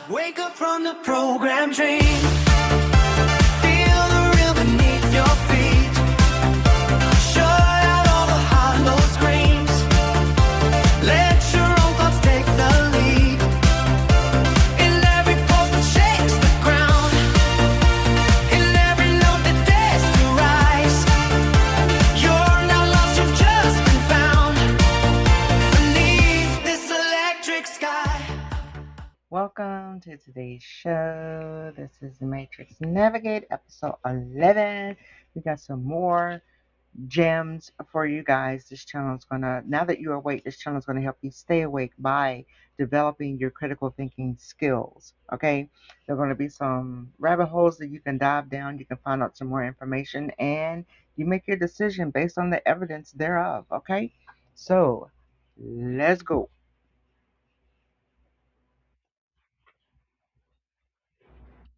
Wake up from the program dream. Feel the real beneath your feet. Shut out all the hollow screams. Let your own thoughts take the lead. In every pulse that shakes the ground. In every note that dares to rise. You're not lost, you've just been found. Beneath this electric sky. Welcome to today's show. This is the Matrix Navigate, episode 11. We got some more gems for you guys. This channel is gonna, now that you're awake, this channel is gonna help you stay awake by developing your critical thinking skills. Okay, there are gonna be some rabbit holes that you can dive down. You can find out some more information, and you make your decision based on the evidence thereof. Okay, so let's go.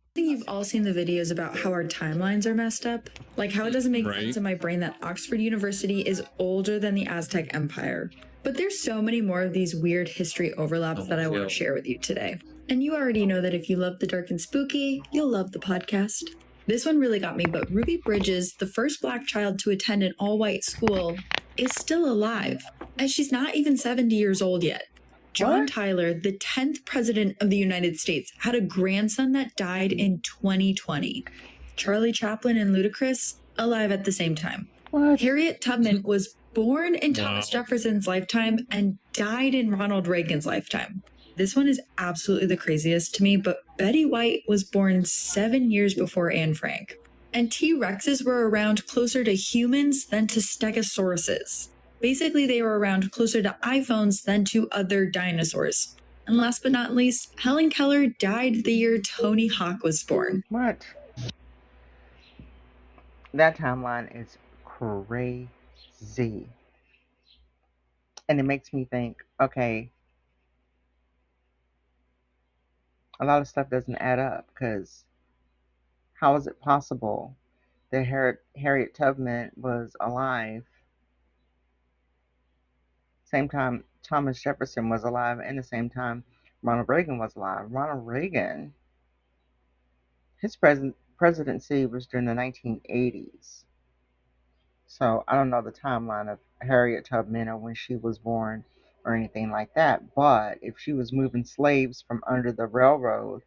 I think you've all seen the videos about how our timelines are messed up. Like how it doesn't make sense in my brain that Oxford University is older than the Aztec Empire. But there's so many more of these weird history overlaps that I want to share with you today. And you already know that if you love the dark and spooky, you'll love the podcast. This one really got me, but Ruby Bridges, the first Black child to attend an all-white school, is still alive. And she's not even 70 years old yet. John Tyler, the 10th president of the United States, had a grandson that died in 2020. Charlie Chaplin and Ludacris, alive at the same time. Harriet Tubman was born in Thomas Jefferson's lifetime and died in Ronald Reagan's lifetime. This one is absolutely the craziest to me, but Betty White was born 7 years before Anne Frank. And T-Rexes were around closer to humans than to stegosauruses. Basically, they were around closer to iPhones than to other dinosaurs. And last but not least, Helen Keller died the year Tony Hawk was born. What? That timeline is crazy. And it makes me think, okay, a lot of stuff doesn't add up, because how is it possible that Harriet Tubman was alive same time Thomas Jefferson was alive, and the same time Ronald Reagan was alive? Ronald Reagan, his presidency was during the 1980s. So I don't know the timeline of Harriet Tubman or when she was born or anything like that. But if she was moving slaves from under the railroad,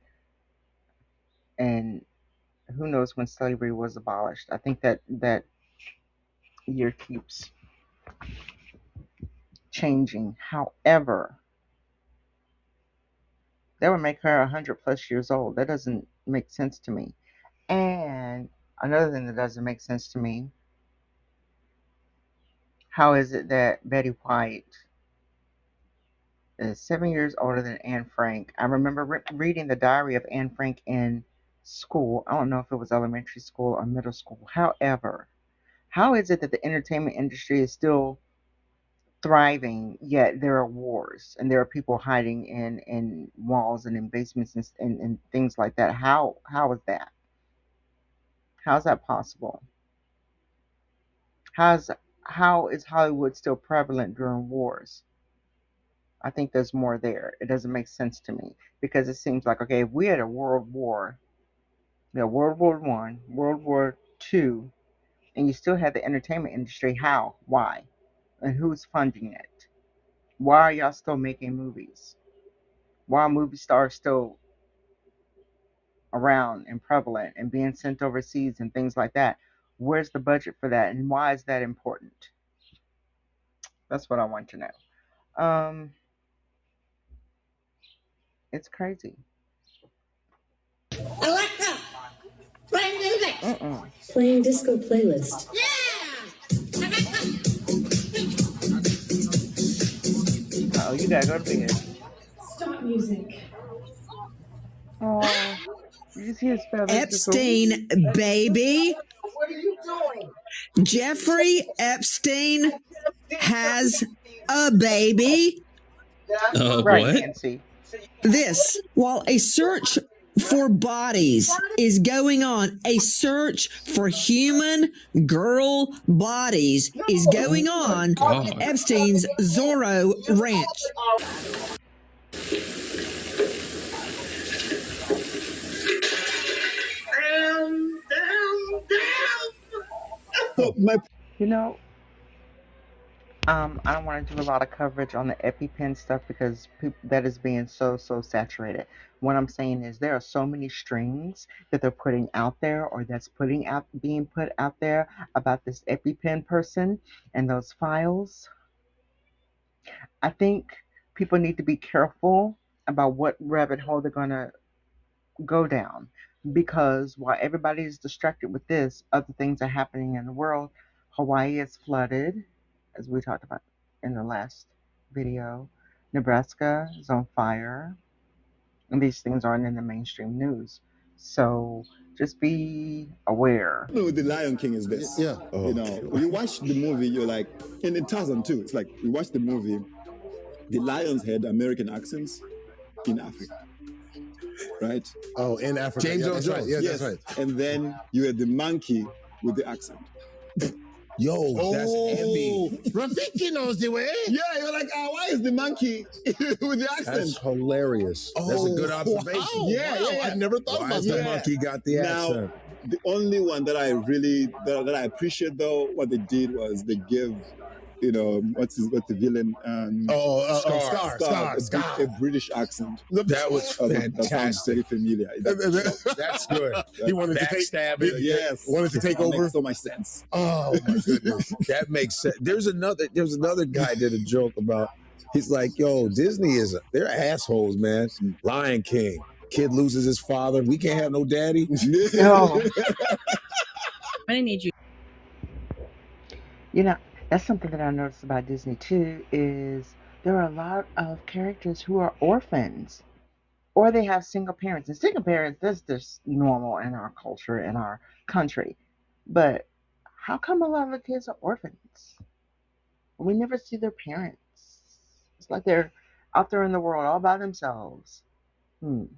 and who knows when slavery was abolished. I think that year keeps changing. However, that would make her 100+ years old. That doesn't make sense to me. And another thing that doesn't make sense to me, how is it that Betty White is 7 years older than Anne Frank? I remember reading the diary of Anne Frank in school. I don't know if it was elementary school or middle school. However, how is it that the entertainment industry is still thriving, yet there are wars and there are people hiding in walls and in basements and things like that? How is that? How is that possible? How is Hollywood still prevalent during wars? I think there's more there. It doesn't make sense to me, because it seems like, okay, if we had a world war, World War I, World War II, and you still had the entertainment industry, how? Why? And who's funding it? Why are y'all still making movies? Why are movie stars still around and prevalent and being sent overseas and things like that? Where's the budget for that, and why is that important? That's what I want to know. It's crazy. Alexa, play music. Playing disco playlist. Oh, you gotta go to bed. Stop music. Oh, you just hear his feathers. Epstein, baby. What are you doing? Jeffrey Epstein has a baby. Right, What? Nancy. This, while a search for bodies is going on, a search for human girl bodies is going on at Epstein's Zorro Ranch. So my You know, I don't want to do a lot of coverage on the EpiPen stuff because that is being so saturated. What I'm saying is there are so many strings that they're putting out there, or that's being put out there about this EpiPen person and those files. I think people need to be careful about what rabbit hole they're gonna go down, because while everybody is distracted with this, other things are happening in the world. Hawaii is flooded, as we talked about in the last video. Nebraska is on fire, and these things aren't in the mainstream news. So just be aware. with the Lion King is this. Yeah. You know, you watch the movie, you're like, and in Tarzan too. It's like you watch the movie, the lions had American accents in Africa, right? Oh, in Africa. James yeah, Earl that's right. Jones. Yeah, Yes. that's right. And then you had the monkey with the accent. Yo, that's heavy. Rafiki knows the way. Yeah, you're like, why is the monkey with the accent? That's hilarious. That's a good observation. Wow, Yeah, wow. yeah. I never thought Why about is the that. monkey got the Now, accent? the only one that I really that I appreciate though, what they did was they give, you know, what's the villain? Scar. A British accent. That was That sounds very fantastic. familiar. That's good. He wanted to take Backstabbing. Yes, wanted to take that over. Makes so much sense. Oh my goodness, that makes sense. There's another guy did a joke about. He's like, yo, Disney they're assholes, man. Lion King, kid loses his father. We can't have no daddy. No, I need you. you know, that's something that I noticed about Disney too, is there are a lot of characters who are orphans, or they have single parents. And single parents, that's just normal in our culture, in our country. But how come a lot of the kids are orphans? We never see their parents. It's like they're out there in the world all by themselves. You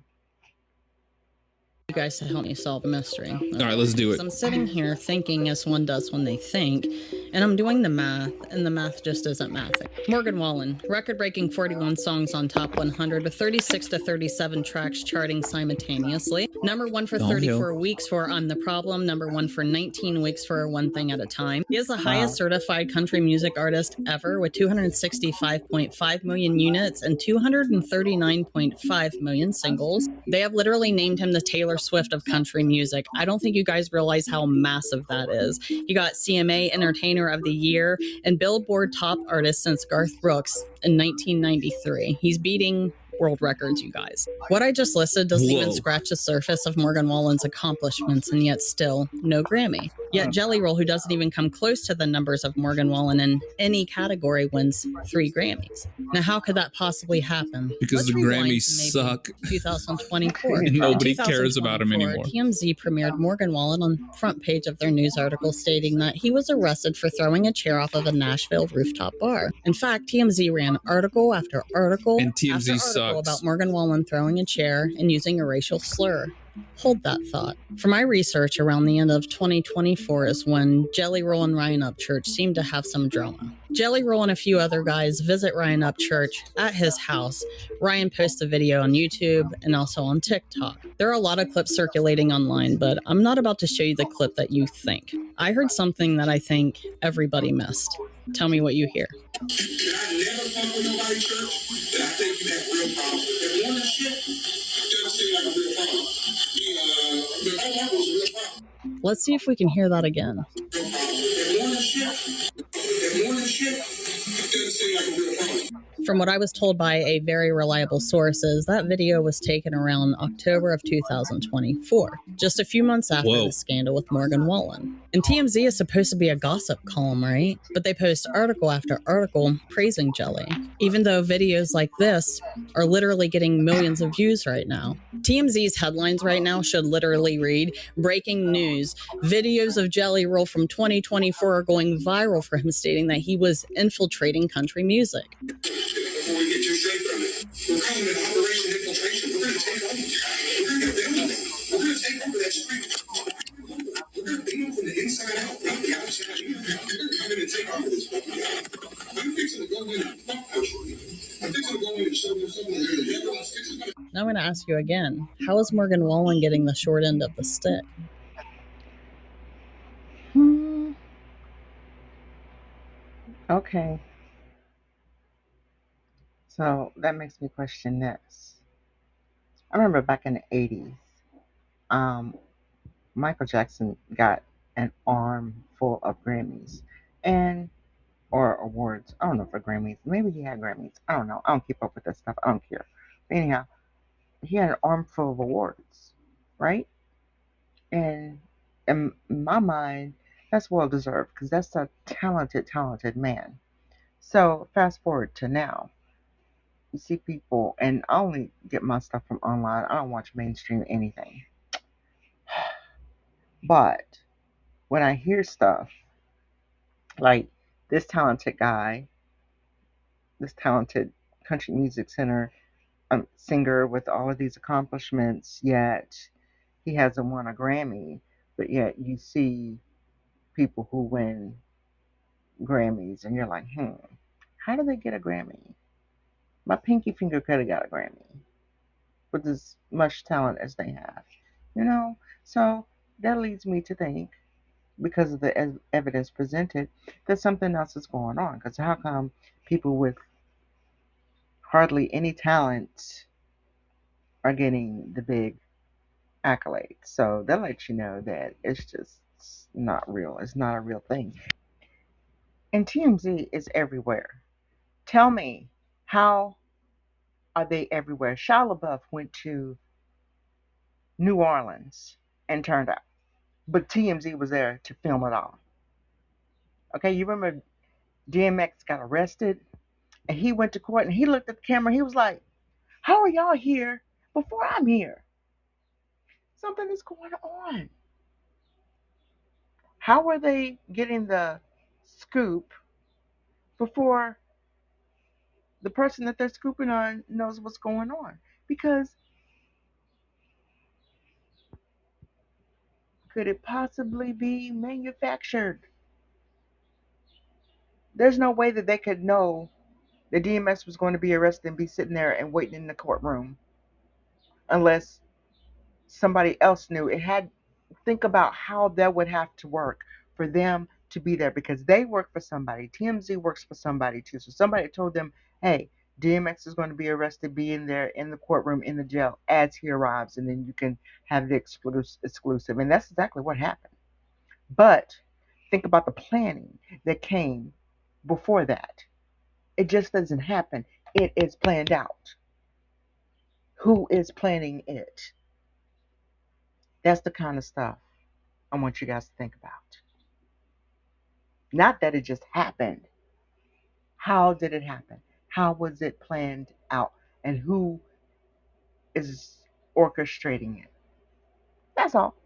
guys to help me solve the mystery. All right, let's do it. So I'm sitting here thinking as one does when they think, and I'm doing the math, and the math just isn't mathing. Morgan Wallen, record-breaking 41 songs on Top 100, with 36 to 37 tracks charting simultaneously. Number one for 34 weeks for I'm the Problem. Number one for 19 weeks for One Thing at a Time. He is the highest certified country music artist ever, with 265.5 million units and 239.5 million singles. They have literally named him the Taylor Swift of country music. I don't think you guys realize how massive that is. He got CMA Entertainer of the Year and Billboard Top Artist since Garth Brooks in 1993. He's beating world records, you guys. What I just listed doesn't even scratch the surface of Morgan Wallen's accomplishments, and yet still no Grammy. Yet Jelly Roll, who doesn't even come close to the numbers of Morgan Wallen in any category, wins 3 Grammys. Now, how could that possibly happen? Because the Grammys suck. 2024. And nobody cares about him anymore. TMZ premiered Morgan Wallen on the front page of their news article, stating that he was arrested for throwing a chair off of a Nashville rooftop bar. In fact, TMZ ran article after article And TMZ after sucks. article about Morgan Wallen throwing a chair and using a racial slur. Hold that thought. For my research, around the end of 2024 is when Jelly Roll and Ryan Upchurch seem to have some drama. Jelly Roll and a few other guys visit Ryan Upchurch at his house. Ryan posts a video on YouTube and also on TikTok. There are a lot of clips circulating online, but I'm not about to show you the clip that you think. I heard something that I think everybody missed. Tell me what you hear. I never fuck with nobody, church, and I think you have real problems. That morning shit doesn't seem like a real problem. The homework was a real problem. Let's see if we can hear that again. Real problem. That morning shit doesn't seem like a real problem. From what I was told by a very reliable sources, that video was taken around October of 2024, just a few months after the scandal with Morgan Wallen. And TMZ is supposed to be a gossip column, right? But they post article after article praising Jelly, even though videos like this are literally getting millions of views right now. TMZ's headlines right now should literally read, "Breaking news, videos of Jelly Roll from 2024 are going viral for him stating that he was infiltrating country music." Before we get too straight from it, we're calling it Operation Infiltration. We're going to take over. We're going to get them. We're going to take over that street. We're going to beat them from the inside out, not the outside in. We're going to take over this fucking guy. I'm fixing to go in and fuck that shit. I'm fixing to go in and show them something they're going to get. Now I'm going to ask you again, how is Morgan Wallen getting the short end of the stick? Okay. So that makes me question this. I remember back in the 80s, Michael Jackson got an arm full of Grammys and or awards. I don't know for Grammys. Maybe he had Grammys. I don't know. I don't keep up with that stuff. I don't care. But anyhow, he had an armful of awards, right? And in my mind, that's well deserved because that's a talented, talented man. So fast forward to now. You see people, and I only get my stuff from online. I don't watch mainstream anything. But when I hear stuff like this talented guy, this talented country music singer with all of these accomplishments, yet he hasn't won a Grammy, but yet you see people who win Grammys, and you're like, how do they get a Grammy? My pinky finger could have got a Grammy with as much talent as they have, you know? So that leads me to think, because of the evidence presented, that something else is going on. Because how come people with hardly any talent are getting the big accolades? So that lets you know that it's just not real. It's not a real thing. And TMZ is everywhere. Tell me, how are they everywhere? Shia LaBeouf went to New Orleans and turned out, but TMZ was there to film it all. Okay, you remember DMX got arrested and he went to court and he looked at the camera. He was like, how are y'all here before I'm here? Something is going on. How are they getting the scoop before the person that they're scooping on knows what's going on? Because could it possibly be manufactured? There's no way that they could know that DMX was going to be arrested and be sitting there and waiting in the courtroom unless somebody else knew. Think about how that would have to work for them to be there, because they work for somebody. TMZ works for somebody too. So somebody told them, hey, DMX is going to be arrested, be in there in the courtroom, in the jail as he arrives, and then you can have the exclusive. And that's exactly what happened. But think about the planning that came before that. It just doesn't happen. It is planned out. Who is planning it? That's the kind of stuff I want you guys to think about. Not that it just happened. How did it happen? How was it planned out? And who is orchestrating it? That's all.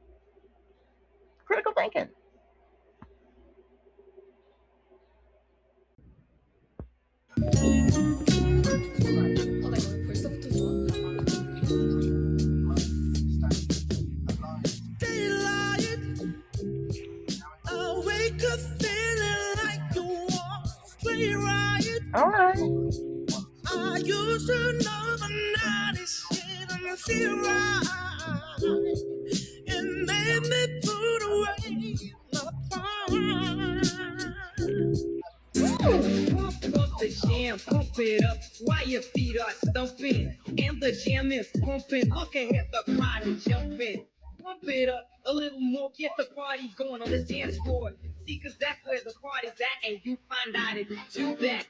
Critical thinking. All right. I used to know the night is shit and I feel right. It made me put away my pride. Pump up the jam, pump it up while your feet are stumping. And the jam is pumping, looking at the crowd and jumping. Pump it up a little more, get the party going on the dance floor. See, cause that's where the party's at, and you find out it's too bad.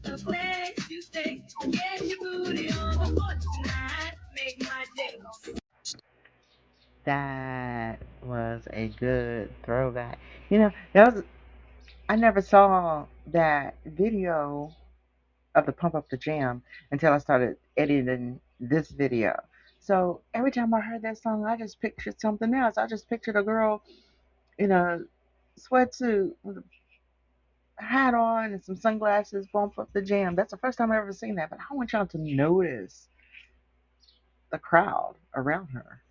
The place you stay, get your booty on the floor tonight, make my day. That was a good throwback. I never saw that video of the Pump Up the Jam until I started editing this video. So every time I heard that song, I just pictured something else. I just pictured a girl in a sweatsuit with a hat on and some sunglasses, Pump Up the Jam. That's the first time I've ever seen that, but I want y'all to notice the crowd around her.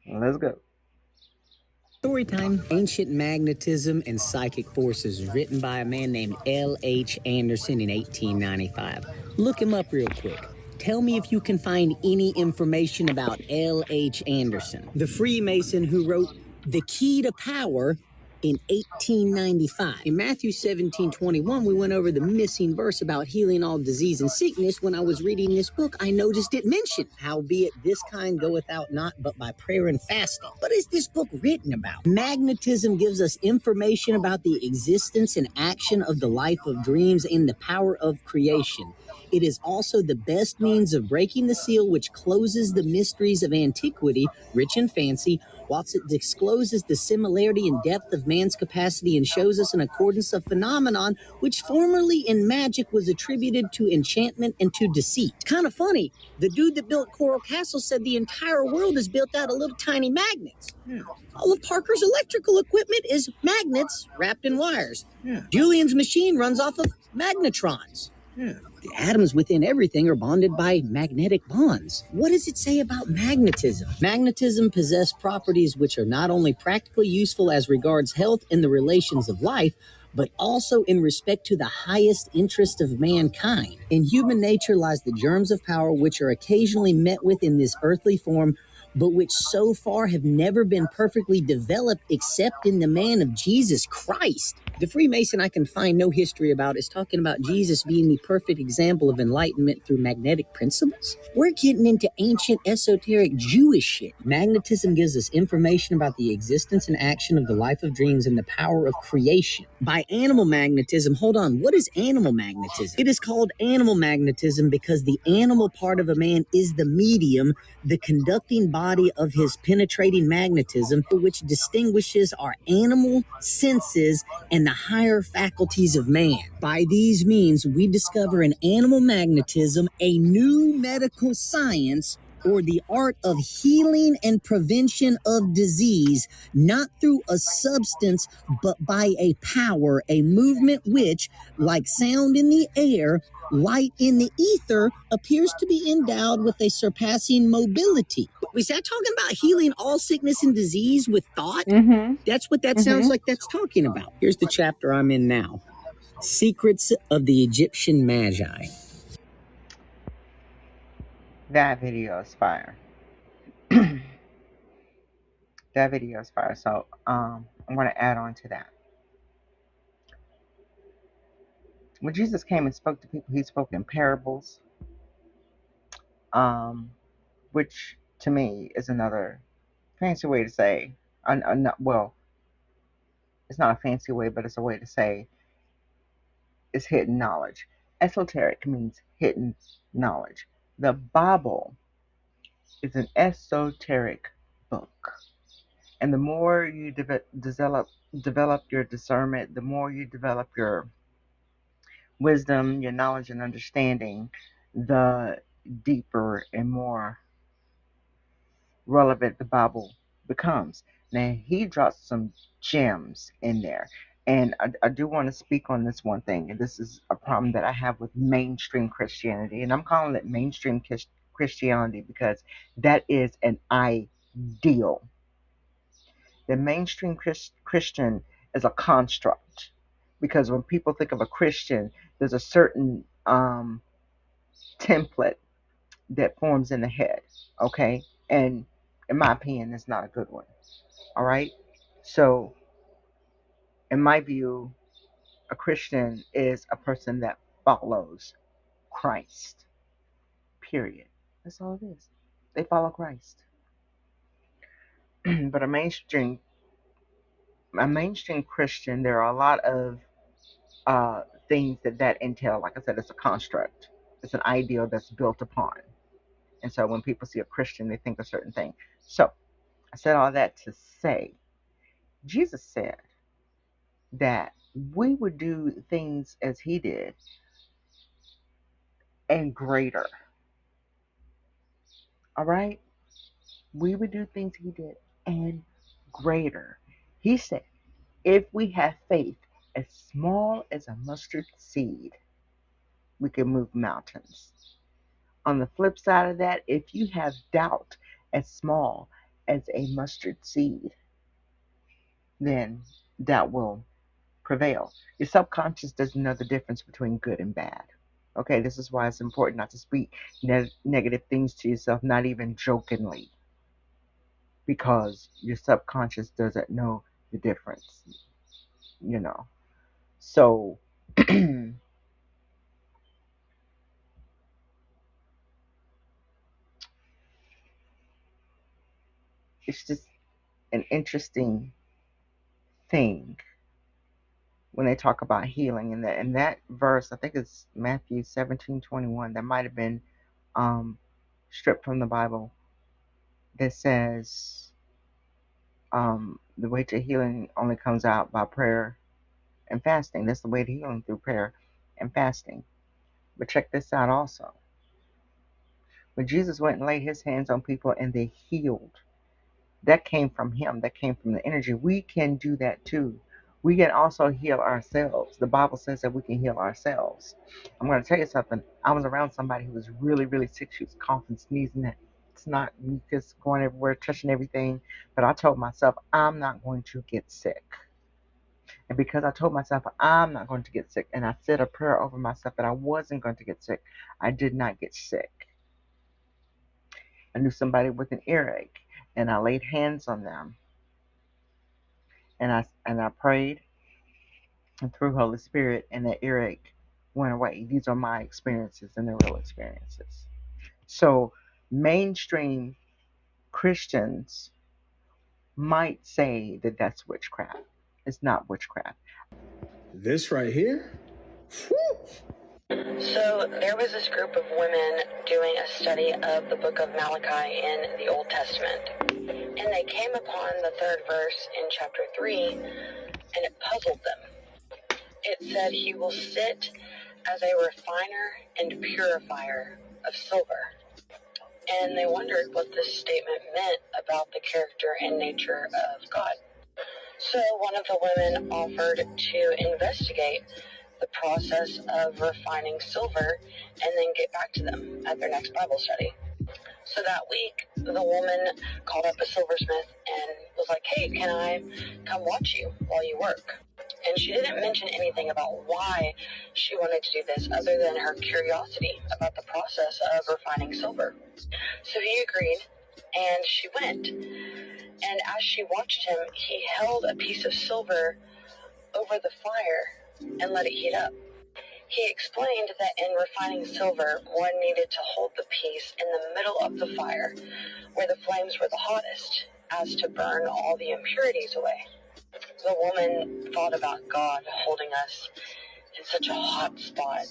Let's go. Story time. Ancient Magnetism and Psychic Forces, written by a man named L.H. Anderson in 1895. Look him up real quick. Tell me if you can find any information about L.H. Anderson, the Freemason who wrote The Key to Power in 1895. In Matthew 17:21, we went over the missing verse about healing all disease and sickness. When I was reading this book, I noticed it mentioned, howbeit this kind goeth out not but by prayer and fasting. What is this book written about? Magnetism gives us information about the existence and action of the life of dreams and the power of creation. It is also the best means of breaking the seal which closes the mysteries of antiquity, rich and fancy, whilst it discloses the similarity and depth of man's capacity and shows us an accordance of phenomenon which formerly in magic was attributed to enchantment and to deceit. It's kind of funny. The dude that built Coral Castle said the entire world is built out of little tiny magnets. Yeah. All of Parker's electrical equipment is magnets wrapped in wires. Yeah. Julian's machine runs off of magnetrons. Yeah. The atoms within everything are bonded by magnetic bonds. What does it say about magnetism? Magnetism possesses properties which are not only practically useful as regards health and the relations of life, but also in respect to the highest interest of mankind. In human nature lies the germs of power which are occasionally met with in this earthly form, but which so far have never been perfectly developed except in the man of Jesus Christ. The Freemason I can find no history about is talking about Jesus being the perfect example of enlightenment through magnetic principles. We're getting into ancient esoteric Jewish shit. Magnetism gives us information about the existence and action of the life of dreams and the power of creation. By animal magnetism, hold on, what is animal magnetism? It is called animal magnetism because the animal part of a man is the medium, the conducting body of his penetrating magnetism, which distinguishes our animal senses and the higher faculties of man. By these means, we discover in animal magnetism a new medical science, or the art of healing and prevention of disease, not through a substance, but by a power, a movement which, like sound in the air, light in the ether, appears to be endowed with a surpassing mobility. Was that talking about healing all sickness and disease with thought? Mm-hmm. That's what that sounds like that's talking about. Here's the chapter I'm in now. Secrets of the Egyptian Magi. That video is fire. That video is fire. So I'm going to add on to that. When Jesus came and spoke to people, he spoke in parables, which to me is another fancy way to say, well, it's not a fancy way, but it's a way to say it's hidden knowledge. Esoteric means hidden knowledge. The Bible is an esoteric book. And the more you develop your discernment, the more you develop your wisdom, your knowledge and understanding, the deeper and more relevant the Bible becomes. Now, he dropped some gems in there. And I do want to speak on this one thing. And this is a problem that I have with mainstream Christianity. And I'm calling it mainstream Christianity because that is an ideal. The mainstream Christian is a construct, because when people think of a Christian, there's a certain template that forms in the head, okay? And in my opinion, it's not a good one, all right? So, in my view, a Christian is a person that follows Christ, period. That's all it is. They follow Christ. But a mainstream Christian, there are a lot of things that entail. Like I said, it's a construct. It's an ideal that's built upon. And so when people see a Christian, they think a certain thing. So I said all that to say, Jesus said that we would do things as he did and greater. All right? We would do things he did and greater. He said, if we have faith as small as a mustard seed, we can move mountains. On the flip side of that, if you have doubt as small as a mustard seed, then doubt will prevail. Your subconscious doesn't know the difference between good and bad. Okay, this is why it's important not to speak negative things to yourself, not even jokingly, because your subconscious doesn't know the difference, you know. So, it's just an interesting thing when they talk about healing. And that verse, I think it's Matthew 17:21, that might have been stripped from the Bible, that says the way to healing only comes out by prayer and fasting. That's the way to healing, through prayer and fasting. But check this out also. When Jesus went and laid his hands on people and they healed, that came from him. That came from the energy. We can do that too. We can also heal ourselves. The Bible says that we can heal ourselves. I'm going to tell you something. I was around somebody who was really, really sick. She was coughing, sneezing. It's not mucus going everywhere, touching everything. But I told myself, I'm not going to get sick. And because I told myself I'm not going to get sick, and I said a prayer over myself that I wasn't going to get sick, I did not get sick. I knew somebody with an earache, and I laid hands on them, and I prayed, and through Holy Spirit, and that earache went away. These are my experiences, and they're real experiences. So mainstream Christians might say that that's witchcraft. It's not witchcraft. This right here? So there was this group of women doing a study of the book of Malachi in the Old Testament. And they came upon the third verse in chapter 3, and it puzzled them. It said, "He will sit as a refiner and purifier of silver." And they wondered what this statement meant about the character and nature of God. So one of the women offered to investigate the process of refining silver and then get back to them at their next Bible study. So that week, the woman called up a silversmith and was like, "Hey, can I come watch you while you work?" And she didn't mention anything about why she wanted to do this other than her curiosity about the process of refining silver. So he agreed, and she went. And as she watched him, he held a piece of silver over the fire and let it heat up. He explained that in refining silver, one needed to hold the piece in the middle of the fire, where the flames were the hottest, as to burn all the impurities away. The woman thought about God holding us in such a hot spot.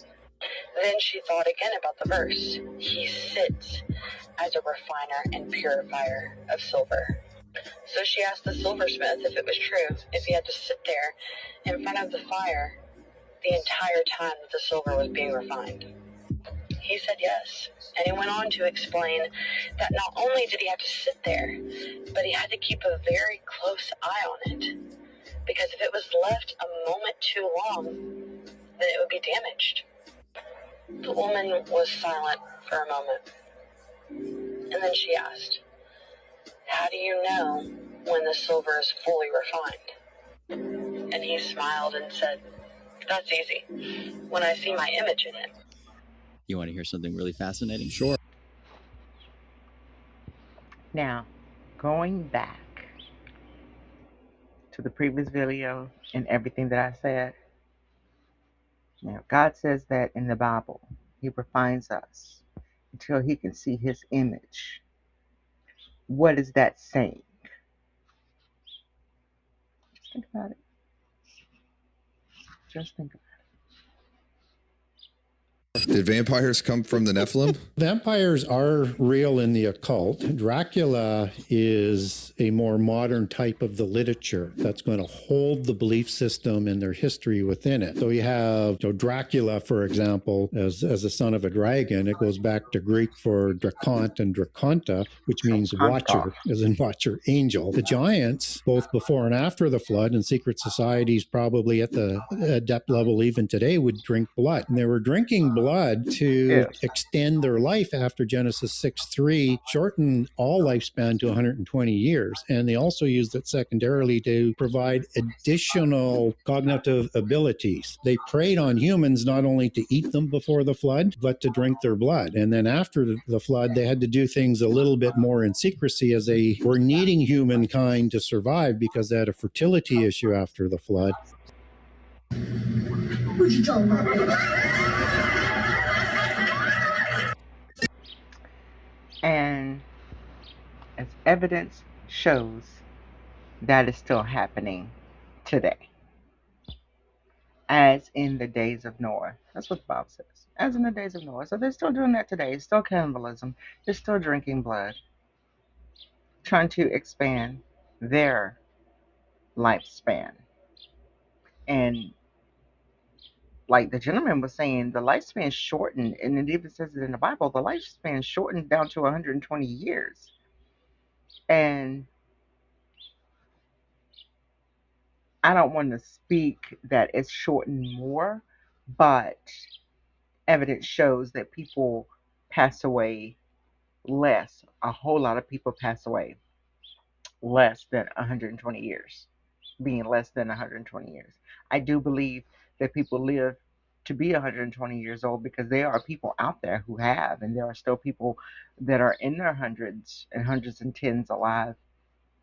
Then she thought again about the verse. He sits as a refiner and purifier of silver. So she asked the silversmith if it was true, if he had to sit there in front of the fire the entire time that the silver was being refined. He said yes, and he went on to explain that not only did he have to sit there, but he had to keep a very close eye on it, because if it was left a moment too long, then it would be damaged. The woman was silent for a moment, and then she asked, "How do you know when the silver is fully refined?" And he smiled and said, "That's easy. When I see my image in it." You want to hear something really fascinating? Sure. Now, going back to the previous video and everything that I said, now God says that in the Bible, he refines us until he can see his image. What is that saying? Just think about it. Just think about it. Did vampires come from the Nephilim? Vampires are real in the occult. Dracula is a more modern type of the literature that's going to hold the belief system and their history within it. So you have Dracula, for example, as a son of a dragon. It goes back to Greek for Dracont and Draconta, which means watcher, as in watcher angel. The giants, both before and after the flood, and secret societies probably at the adept level even today, would drink blood. And they were drinking blood blood to extend their life after Genesis 6:3, shorten all lifespan to 120 years. And they also used it secondarily to provide additional cognitive abilities. They preyed on humans not only to eat them before the flood, but to drink their blood. And then after the flood, they had to do things a little bit more in secrecy, as they were needing humankind to survive because they had a fertility issue after the flood. And as evidence shows, that is still happening today. As in the days of Noah. That's what the Bible says. As in the days of Noah. So they're still doing that today. It's still cannibalism. They're still drinking blood. Trying to expand their lifespan. And like the gentleman was saying, the lifespan shortened, and it even says it in the Bible, the lifespan shortened down to 120 years. And I don't want to speak that it's shortened more, but evidence shows that people pass away less. A whole lot of people pass away less than 120 years, being less than 120 years. I do believe that people live to be 120 years old because there are people out there who have, and there are still people that are in their hundreds and tens alive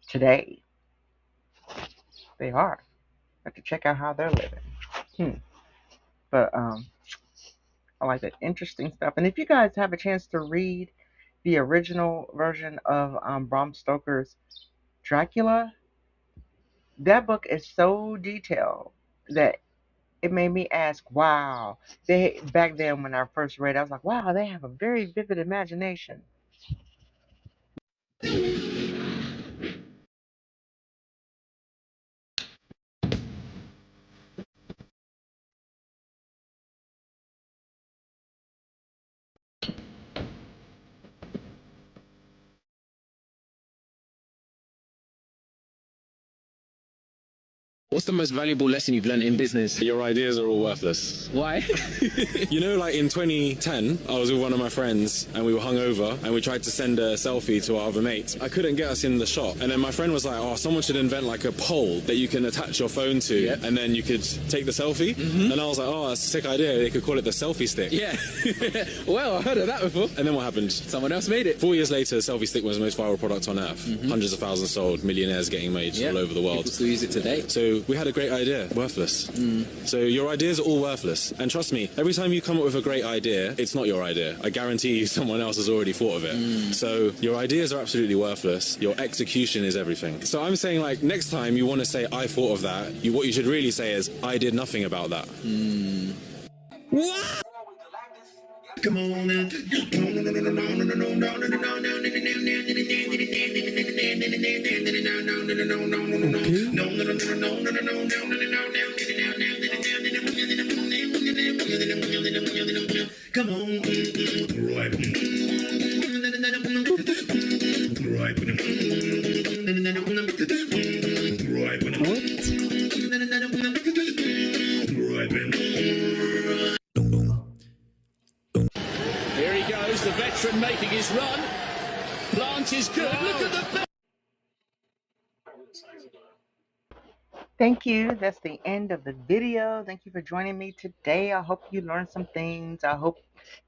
today. They are. I have to check out how they're living. But I like that interesting stuff. And if you guys have a chance to read the original version of Bram Stoker's Dracula, that book is so detailed that it made me ask, wow. Back then when I first read it, I was like, wow, they have a very vivid imagination. What's the most valuable lesson you've learned in business? Your ideas are all worthless. Why? You know, like in 2010, I was with one of my friends and we were hungover and we tried to send a selfie to our other mates. I couldn't get us in the shop. And then my friend was like, oh, someone should invent like a pole that you can attach your phone to and then you could take the selfie. And I was like, oh, that's a sick idea. They could call it the selfie stick. Yeah. Well, I heard of that before. And then what happened? Someone else made it. 4 years later, the selfie stick was the most viral product on earth. Hundreds of thousands sold, millionaires getting made all over the world. People still use it today. So we had a great idea, worthless. So your ideas are all worthless. And trust me, every time you come up with a great idea, it's not your idea. I guarantee you someone else has already thought of it. So your ideas are absolutely worthless. Your execution is everything. So I'm saying, like, next time you want to say, I thought of that, what you should really say is, I did nothing about that. What? Come on now. Come on. Right. Here he goes, the veteran making his run. Plant is good. Look at the... Thank you. That's the end of the video. Thank you for joining me today. I hope you learned some things. I hope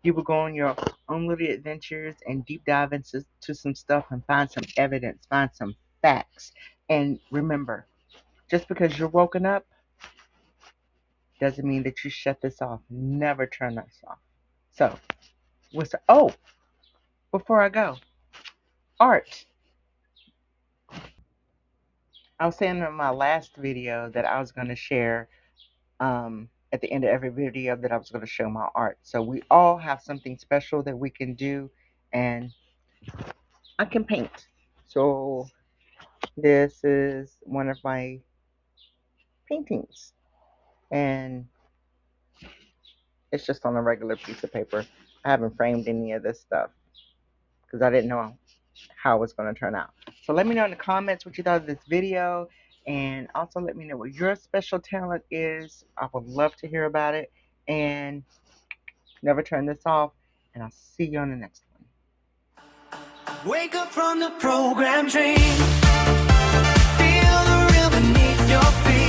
you will go on your own little adventures and deep dive into some stuff and find some evidence, find some facts. And remember, just because you're woken up doesn't mean that you shut this off. Never turn this off. So, before I go, art. I was saying in my last video that I was going to share at the end of every video that I was going to show my art. So we all have something special that we can do, and I can paint. So this is one of my paintings, and it's just on a regular piece of paper. I haven't framed any of this stuff because I didn't know how it was going to turn out. So let me know in the comments what you thought of this video, and also let me know what your special talent is. I would love to hear about it. And Never turn this off, and I'll see you on the next one. Wake up from the program dream. Feel the real beneath your feet.